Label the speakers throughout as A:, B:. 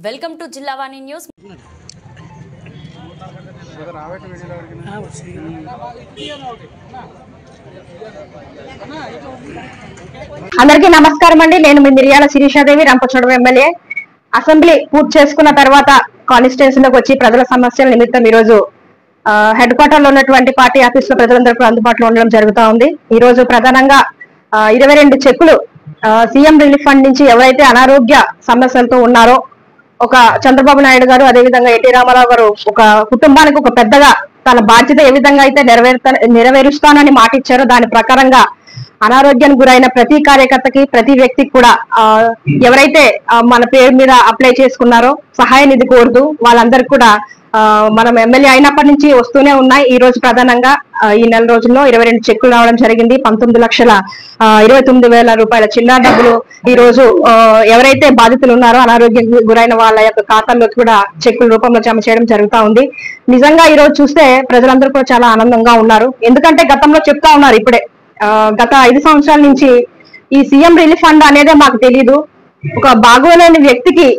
A: Welcome to Jillavani news.
B: అందరికీ నమస్కారం అండి. నేను మీ మిర్యాల శిరీషాదేవి, రంపచోడవరం ఎమ్మెల్యే. అసెంబ్లీ పూర్తి చేసుకున్న తర్వాత కాన్స్టిట్యున్సీలోకి వచ్చి ప్రజల సమస్యల నిమిత్తం ఈ రోజు హెడ్ క్వార్టర్ లో ఉన్నటువంటి పార్టీ ఆఫీస్ లో ప్రజలందరికీ అందుబాటులో ఉండడం జరుగుతా ఉంది. ఈ రోజు ప్రధానంగా 22 చెక్కులు సీఎం రిలీఫ్ ఫండ్ నుంచి ఎవరైతే అనారోగ్య సమస్యలతో ఉన్నారో, ఒక చంద్రబాబు నాయుడు గారు, అదేవిధంగా ఎన్టీ రామారావు గారు ఒక కుటుంబానికి ఒక పెద్దగా తన బాధ్యత ఏ విధంగా అయితే నెరవేరుస్తానని మాట ఇచ్చారో దాని ప్రకారంగా అనారోగ్యానికి గురైన ప్రతి కార్యకర్తకి, ప్రతి వ్యక్తికి కూడా ఎవరైతే మన పేరు మీద అప్లై చేసుకున్నారో సహాయ నిధి కోరుతూ వాళ్ళందరికీ కూడా మనం ఎమ్మెల్యే అయినప్పటి నుంచి వస్తూనే ఉన్నాయి. ఈ రోజు ప్రధానంగా ఈ నెల రోజుల్లో 22 చెక్కులు రావడం జరిగింది. 19,29,000 రూపాయల చిల్లర డబ్బులు ఈ రోజు ఎవరైతే బాధితులు ఉన్నారో అనారోగ్యం గురైన వాళ్ళ యొక్క ఖాతాల్లోకి కూడా చెక్కుల రూపంలో జమ చేయడం జరుగుతా ఉంది. నిజంగా ఈ రోజు చూస్తే ప్రజలందరూ కూడా చాలా ఆనందంగా ఉన్నారు. ఎందుకంటే గతంలో చెప్తా ఉన్నారు, ఇప్పుడే గత 5 సంవత్సరాల నుంచి ఈ సీఎం రిలీఫ్ ఫండ్ అనేదే మాకు తెలియదు, ఒక బాగోలేని వ్యక్తికి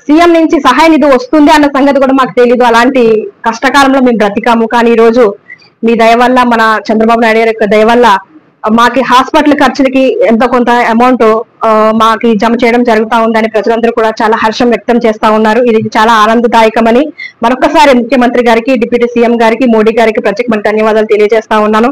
B: సీఎం నుంచి సహాయ నిధి వస్తుంది అన్న సంగతి కూడా మాకు తెలియదు. అలాంటి కష్టకాలంలో మేము బ్రతికాము. కానీ ఈ రోజు మీ దయ వల్ల, మన చంద్రబాబు నాయుడు గారి యొక్క దయ వల్ల మాకి హాస్పిటల్ ఖర్చులకి ఎంతో కొంత అమౌంట్ మాకి జమ చేయడం జరుగుతా ఉందని ప్రజలందరూ కూడా చాలా హర్షం వ్యక్తం చేస్తా ఉన్నారు. ఇది చాలా ఆనందదాయకమని మరొకసారి ముఖ్యమంత్రి గారికి, డిప్యూటీ సీఎం గారికి, మోడీ గారికి ప్రత్యేకమైన ధన్యవాదాలు తెలియజేస్తా ఉన్నాను.